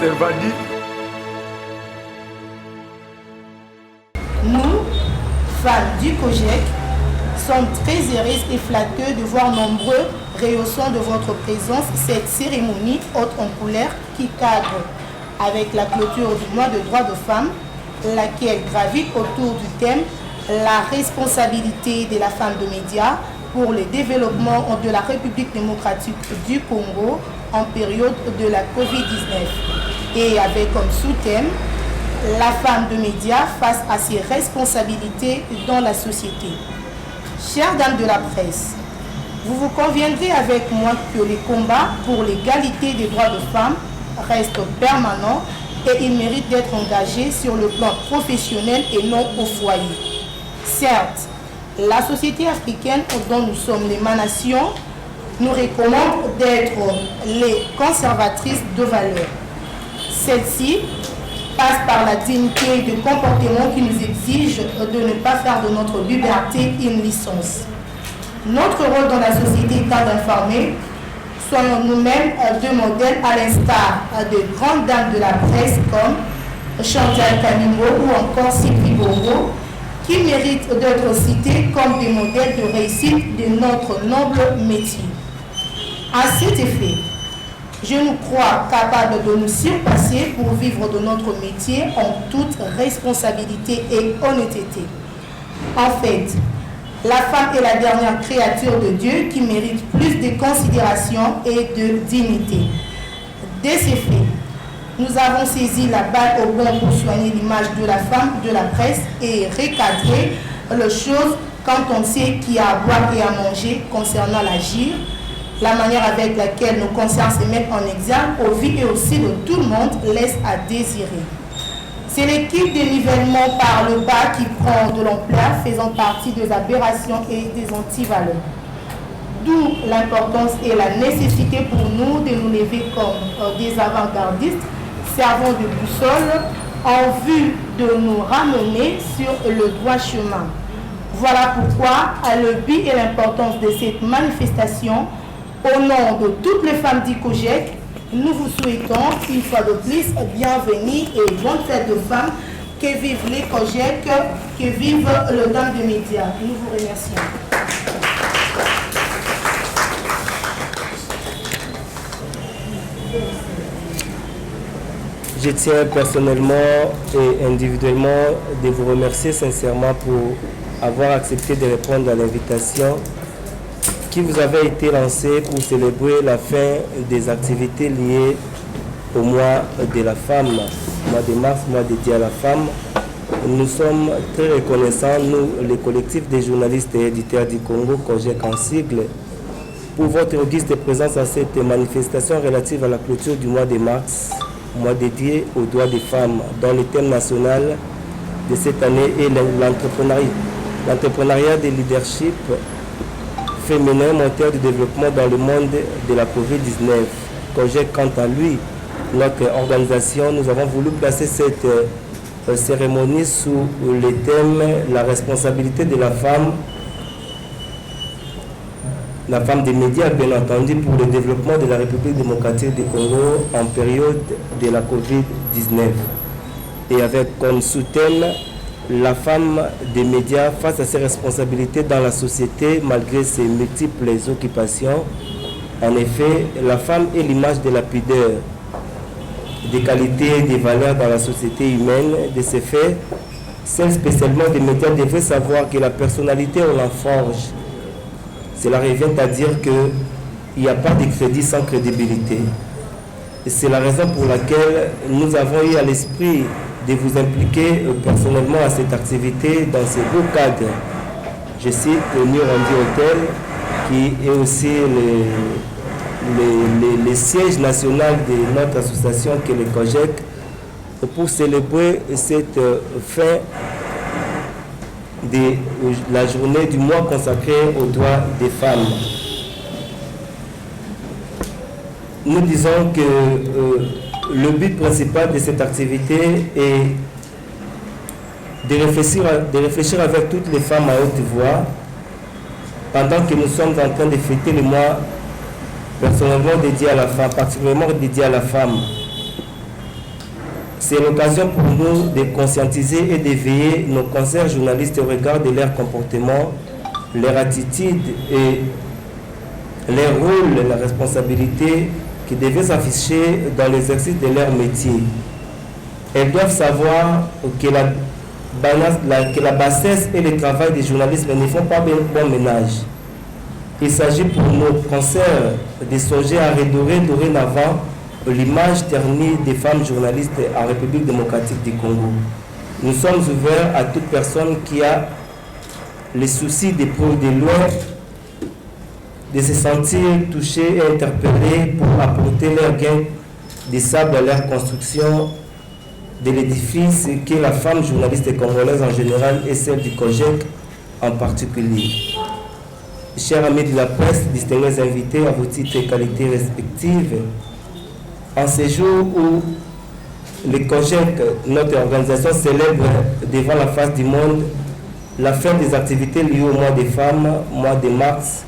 Servani. Nous, femmes du COJEC, sommes très heureuses et flatteux de voir nombreux rehaussants de votre présence cette cérémonie haute en couleur qui cadre avec la clôture du mois de droits de femmes, laquelle gravite autour du thème la responsabilité de la femme de médias pour le développement de la République démocratique du Congo en période de la Covid-19 et avec comme sous-thème la femme de médias face à ses responsabilités dans la société. Chères dames de la presse, vous vous conviendrez avec moi que les combats pour l'égalité des droits de femmes restent permanents et ils méritent d'être engagés sur le plan professionnel et non au foyer. Certes, la société africaine dont nous sommes l'émanation nous recommande d'être les conservatrices de valeurs. Celle-ci passe par la dignité de comportement qui nous exige de ne pas faire de notre liberté une licence. Notre rôle dans la société étant d'informer, soyons nous-mêmes deux modèles à l'instar de grandes dames de la presse comme Chantal Kalimbo ou encore Sylvie Bongo, qui méritent d'être cités comme des modèles de réussite de notre noble métier. À cet effet, je nous crois capables de nous surpasser pour vivre de notre métier en toute responsabilité et honnêteté. En fait, la femme est la dernière créature de Dieu qui mérite plus de considération et de dignité. De ces faits, nous avons saisi la balle au bon pour soigner l'image de la femme de la presse et recadrer les choses quand on sait qu'il y a à boire et à manger concernant l'agir, la manière avec laquelle nos consciences se mettent en exergue au vu et aussi de tout le monde laisse à désirer. C'est l'équipe de nivellement par le bas qui prend de l'ampleur, faisant partie des aberrations et des antivaleurs. D'où l'importance et la nécessité pour nous de nous lever comme des avant-gardistes, servant de boussole en vue de nous ramener sur le droit chemin. Voilà pourquoi, le but et l'importance de cette manifestation, au nom de toutes les femmes du COJEC, nous vous souhaitons une fois de plus bienvenue et bonne fête de femmes, que vivent les COJEC, que vivent le Dame de Médias. Nous vous remercions. Je tiens personnellement et individuellement de vous remercier sincèrement pour avoir accepté de répondre à l'invitation qui vous avait été lancée pour célébrer la fin des activités liées au mois de la femme, mois de mars, mois dédié à la femme. Nous sommes très reconnaissants, nous, les collectifs des journalistes et éditeurs du Congo, COJEC en sigle, pour votre auguste présence à cette manifestation relative à la clôture du mois de mars, mois dédié aux droits des femmes, dont le thème national de cette année est l'entrepreneuriat de leadership féminin moteur de développement dans le monde de la Covid-19. COJEC, quant à lui, notre organisation, nous avons voulu placer cette cérémonie sous le thème la responsabilité de la femme des médias, bien entendu, pour le développement de la République démocratique du Congo en période de la Covid-19. Et avec comme sous-thème la femme des médias face à ses responsabilités dans la société malgré ses multiples occupations. En effet, la femme est l'image de la pudeur, des qualités et des valeurs dans la société humaine. De ces faits, celles spécialement des médias devraient savoir que la personnalité, on la forge. Cela revient à dire qu'il n'y a pas de crédit sans crédibilité. Et c'est la raison pour laquelle nous avons eu à l'esprit de vous impliquer personnellement à cette activité dans ce beau cadre. Je cite le New Randi Hotel, qui est aussi le siège national de notre association qui est le COJEC, pour célébrer cette fin de la journée du mois consacrée aux droits des femmes. Nous disons que le but principal de cette activité est de réfléchir avec toutes les femmes à haute voix pendant que nous sommes en train de fêter le mois personnellement dédié à la femme, particulièrement dédié à la femme. C'est l'occasion pour nous de conscientiser et d'éveiller nos confrères journalistes au regard de leur comportement, leur attitude et leur rôle, la responsabilité qui devaient s'afficher dans l'exercice de leur métier. Elles doivent savoir que la bassesse et le travail des journalistes ne font pas bon ménage. Il s'agit pour nos confrères de songer à redorer dorénavant l'image ternie des femmes journalistes en République démocratique du Congo. Nous sommes ouverts à toute personne qui a le souci de loin de se sentir touchés et interpellés pour apporter leur gain de sable à leur construction de l'édifice que la femme journaliste congolaise en général et celle du COJEC en particulier. Chers amis de la presse, distingués invités à vos titres et qualités respectives, en ce jour où le COJEC, notre organisation, célèbre devant la face du monde la fin des activités liées au mois des femmes, mois de mars,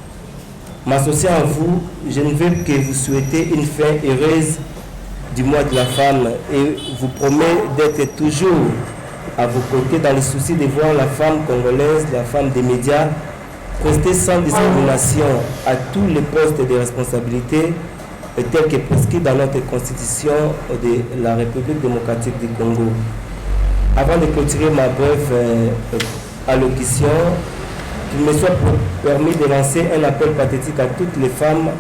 m'associant à vous, je ne veux que vous souhaiter une fin heureuse du mois de la femme et vous promets d'être toujours à vos côtés dans le souci de voir la femme congolaise, la femme des médias, prester sans discrimination à tous les postes de responsabilité tels que prescrits dans notre constitution de la République démocratique du Congo. Avant de clôturer ma brève allocution, qu'il me soit permis de lancer un appel pathétique à toutes les femmes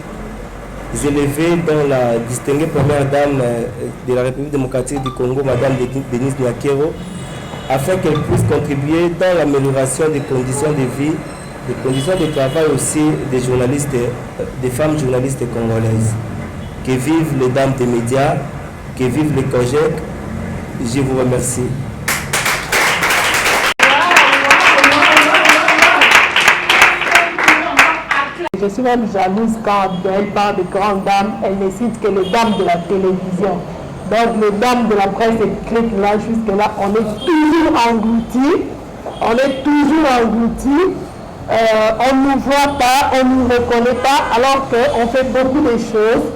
élevées, dont la distinguée première dame de la République démocratique du Congo, Madame Denise Nyakero, afin qu'elle puisse contribuer dans l'amélioration des conditions de vie, des conditions de travail aussi des journalistes, des femmes journalistes congolaises. Que vivent les dames des médias, que vivent les COJEC. Je vous remercie. Je suis même jalouse quand elle parle de grandes dames, elle ne cite que les dames de la télévision. Donc les dames de la presse écrite, là, jusque-là, on est toujours engloutis. On est toujours engloutis. On ne nous voit pas, on ne nous reconnaît pas, alors qu'on fait beaucoup de choses.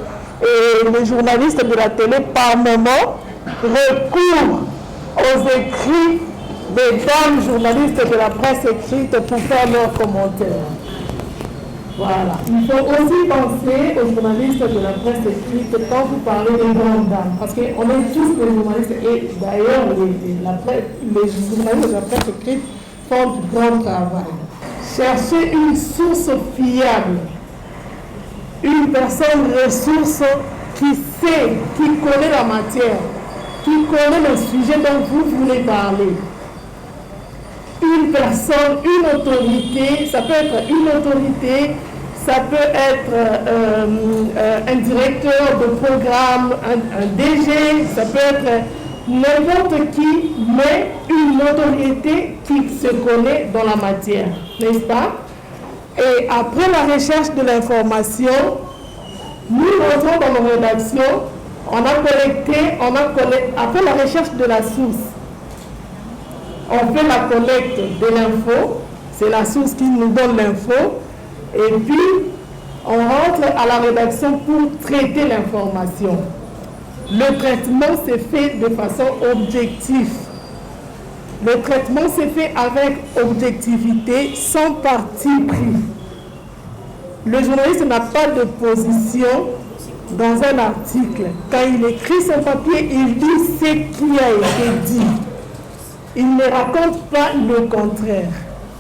Et les journalistes de la télé, par moment, recourent aux écrits des dames journalistes de la presse écrite pour faire leurs commentaires. Voilà. Il faut aussi penser aux journalistes de la presse écrite quand vous parlez des grandes dames, parce qu'on est tous des journalistes, et d'ailleurs les journalistes de la presse écrite font du grand travail. Cherchez une source fiable, une personne ressource qui sait, qui connaît la matière, qui connaît le sujet dont vous voulez parler. Une personne, une autorité, ça peut être une autorité, ça peut être un directeur de programme, un DG, ça peut être n'importe qui, mais une autorité qui se connaît dans la matière, n'est-ce pas? Et après la recherche de l'information, nous rentrons dans nos rédactions, on a collecté, après la recherche de la source, on fait la collecte de l'info, c'est la source qui nous donne l'info, et puis on rentre à la rédaction pour traiter l'information. Le traitement s'est fait de façon objective. Le traitement s'est fait avec objectivité, sans parti pris. Le journaliste n'a pas de position dans un article. Quand il écrit son papier, il dit ce qui a été dit. Il ne raconte pas le contraire.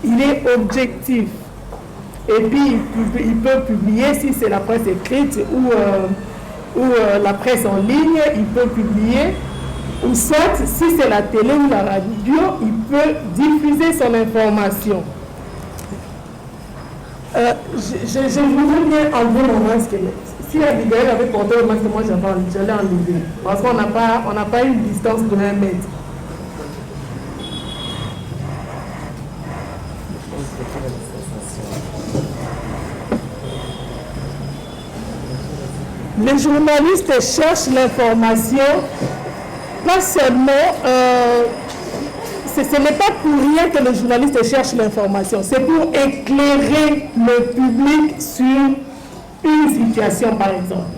Il est objectif. Et puis, il peut publier, si c'est la presse écrite ou la presse en ligne, il peut publier. Ou soit, si c'est la télé ou la radio, il peut diffuser son information. Je voudrais bien enlever mon masque. Si Abigail avait porté le masque, moi j'allais enlever. Parce qu'on n'a pas une distance de 1 mètre. Les journalistes cherchent l'information, pas seulement, ce n'est pas pour rien que les journalistes cherchent l'information, c'est pour éclairer le public sur une situation par exemple.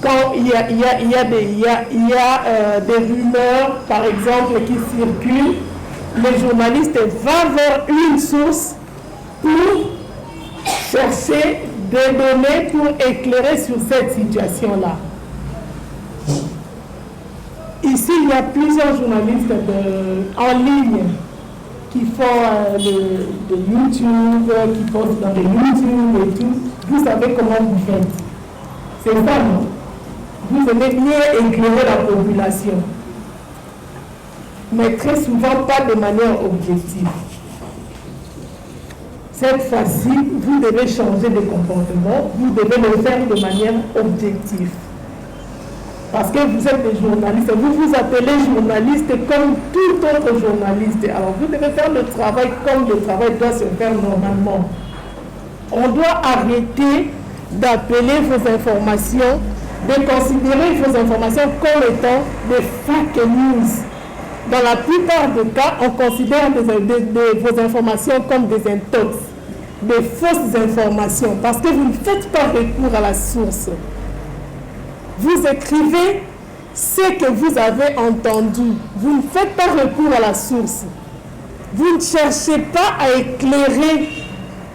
quand il y a des rumeurs, par exemple, qui circulent, le journaliste va vers une source pour chercher des données pour éclairer sur cette situation-là. Ici, il y a plusieurs journalistes en ligne qui font de YouTube, qui postent dans les YouTube et tout. Vous savez comment vous faites. C'est ça, non? Vous aimez bien éclairer la population. Mais très souvent, pas de manière objective. Cette fois-ci, vous devez changer de comportement, vous devez le faire de manière objective. Parce que vous êtes des journalistes, vous vous appelez journaliste comme tout autre journaliste. Alors vous devez faire le travail comme le travail doit se faire normalement. On doit arrêter d'appeler vos informations, de considérer vos informations comme étant des fake news. Dans la plupart des cas, on considère vos informations comme des intox, des fausses informations, parce que vous ne faites pas recours à la source. Vous écrivez ce que vous avez entendu. Vous ne faites pas recours à la source. Vous ne cherchez pas à éclairer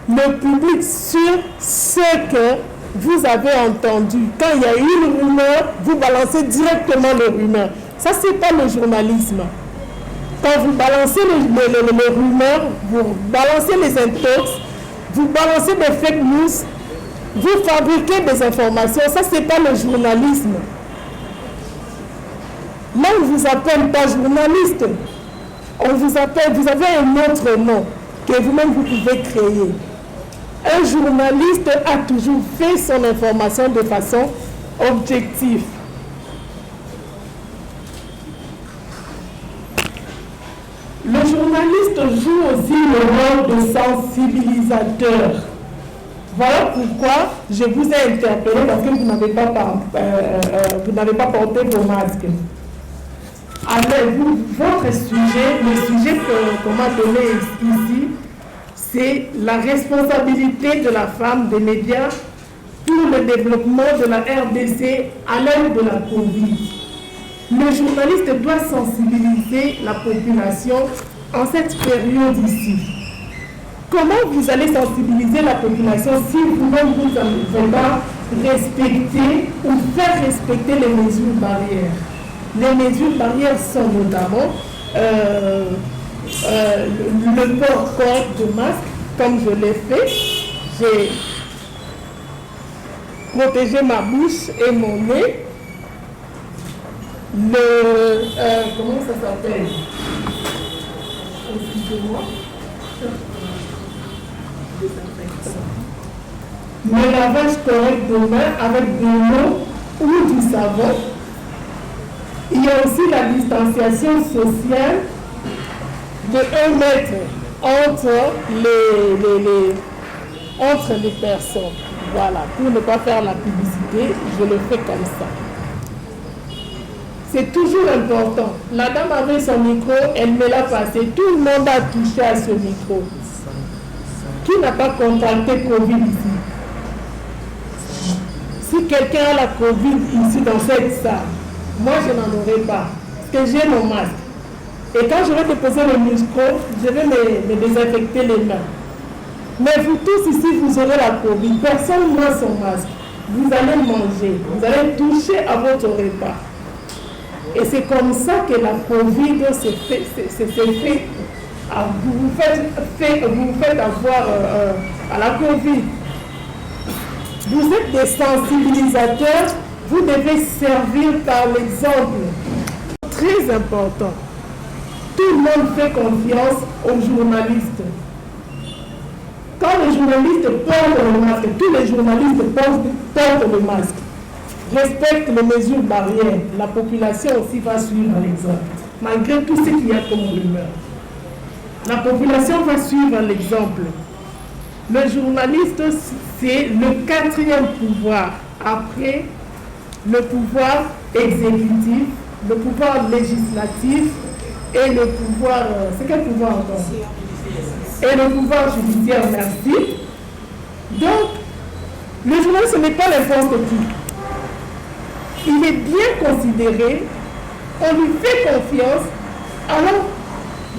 le public sur ce que vous avez entendu. Quand il y a une rumeur, vous balancez directement les rumeurs. Ça, ce n'est pas le journalisme. Quand vous balancez les rumeurs, vous balancez les intox, vous balancez des fake news, vous fabriquez des informations, ça c'est pas le journalisme. Là on ne vous appelle pas journaliste, on vous appelle, vous avez un autre nom que vous-même vous pouvez créer. Un journaliste a toujours fait son information de façon objective. Le journaliste joue aussi le rôle de sensibilisateur. Voilà pourquoi je vous ai interpellé parce que vous n'avez pas porté vos masques. Alors, votre sujet, le sujet qu'on m'a donné ici, c'est la responsabilité de la femme des médias pour le développement de la RDC à l'heure de la Covid. Le journaliste doit sensibiliser la population en cette période ici. Comment vous allez sensibiliser la population si vous-même vous n'avez pas respecté ou faire respecter les mesures barrières? Les mesures barrières sont notamment le port correct de masque, comme je l'ai fait. J'ai protégé ma bouche et mon nez. Comment ça s'appelle? Excusez-moi. Le lavage correct de main avec de l'eau ou du savon. Il y a aussi la distanciation sociale de 1 mètre entre les personnes. Voilà, pour ne pas faire la publicité, je le fais comme ça. C'est toujours important. La dame avait son micro, elle me l'a passé. Tout le monde a touché à ce micro. Qui n'a pas contracté Covid ici? Si quelqu'un a la Covid ici dans cette salle, moi je n'en aurai pas, parce que j'ai mon masque. Et quand je vais déposer le micro, je vais me désinfecter les mains. Mais vous tous ici, vous aurez la Covid. Personne n'a son masque. Vous allez manger, vous allez toucher à votre repas. Et c'est comme ça que la Covid s'est fait. Vous vous faites avoir à la Covid. Vous êtes des sensibilisateurs, vous devez servir par l'exemple. Très important. Tout le monde fait confiance aux journalistes. Quand les journalistes portent le masque, tous les journalistes portent le masque, respectent les mesures barrières, la population aussi va suivre l'exemple. Malgré tout ce qu'il y a comme rumeur. La population va suivre l'exemple. Le journaliste, c'est le 4e pouvoir. Après le pouvoir exécutif, le pouvoir législatif et le pouvoir... c'est quel pouvoir encore? Et le pouvoir judiciaire, merci. Donc, le journaliste, ce n'est pas n'importe qui. il est bien considéré, on lui fait confiance, alors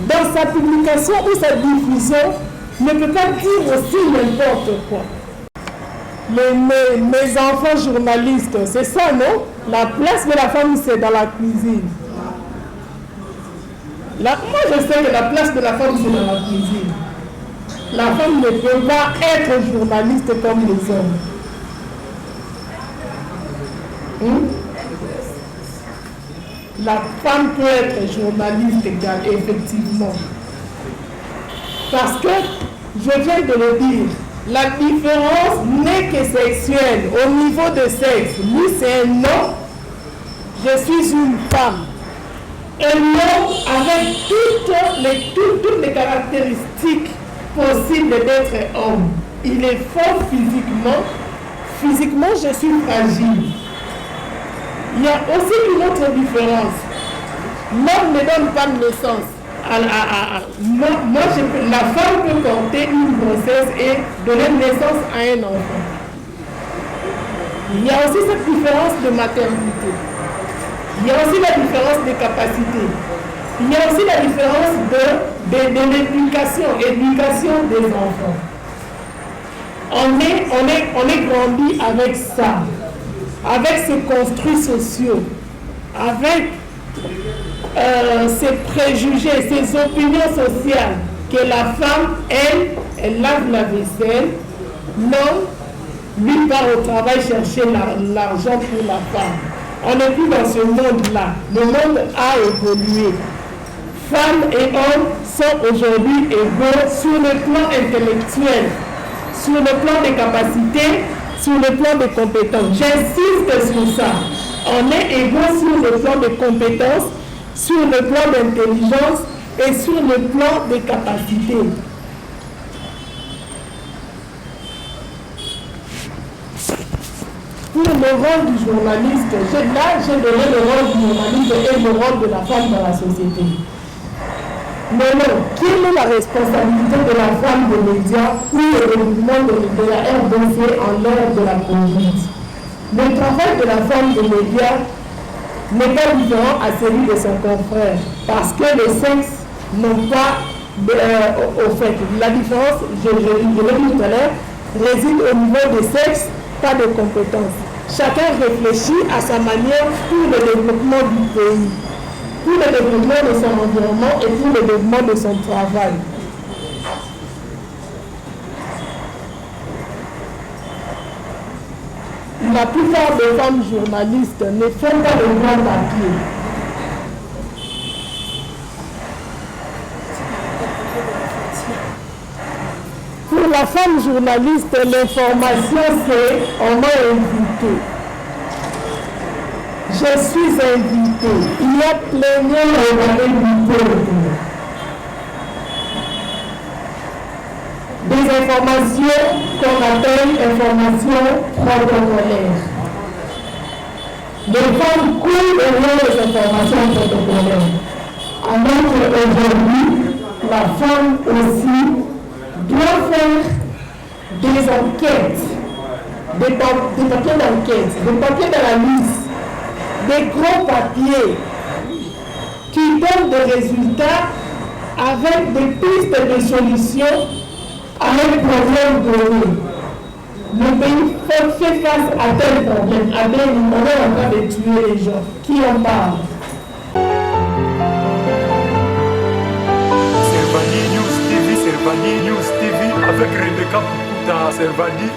dans sa publication ou sa diffusion, ne peut pas dire aussi n'importe quoi. Mes enfants journalistes, c'est ça, non? La place de la femme, c'est dans la cuisine. Moi, je sais que la place de la femme, c'est dans la cuisine. La femme ne peut pas être journaliste comme les hommes. La femme peut être journaliste égale, effectivement. Parce que, je viens de le dire, la différence n'est que sexuelle. Au niveau de sexe, lui c'est un homme, je suis une femme. Un homme avec toutes les caractéristiques possibles d'être homme. Il est fort physiquement. Physiquement, je suis fragile. Il y a aussi une autre différence. L'homme ne donne pas de naissance. La femme peut porter une grossesse et donner naissance à un enfant. Il y a aussi cette différence de maternité. Il y a aussi la différence de capacité. Il y a aussi la différence de l'éducation des enfants. On est grandi avec ça, avec ces construits sociaux, avec ces préjugés, ces opinions sociales, que la femme, elle lave la vaisselle, l'homme, lui part au travail chercher l'argent pour la femme. On n'est plus dans ce monde-là. Le monde a évolué. Femmes et hommes sont aujourd'hui égaux sur le plan intellectuel, sur le plan des capacités, sur le plan des compétences. J'insiste sur ça. On est égaux sur le plan des compétences, sur le plan d'intelligence et sur le plan des capacités. Pour le rôle du journaliste, j'ai donné le rôle du journaliste et le rôle de la femme dans la société. Mais non, quelle est la responsabilité de la femme des médias pour le développement de la RDC en l'ère de la Covid? Le travail de la femme des médias n'est pas différent à celui de son confrère, parce que les sexes n'ont pas, au fait, la différence, je l'ai dit tout à l'heure, réside au niveau des sexes, pas de compétences. Chacun réfléchit à sa manière pour le développement du pays, pour le développement de son environnement et pour le développement de son travail. La plupart des femmes journalistes ne font pas le grand papier. Pour la femme journaliste, l'information c'est on m'a invité. Je suis invitée. Il y a plénière à inviter. Des informations qu'on appelle informations protocolaires. Les femmes courent derrière les informations protocolaires. Alors qu'aujourd'hui, la femme aussi doit faire des enquêtes, des papiers d'enquête, des papiers d'analyse, des gros papiers qui donnent des résultats avec des pistes de solutions à un problème donné. Le pays fait face à tel problème, à des moments en train de tuer les gens. Qui en parle? Servani News TV avec Rebecca Pukuta Servani.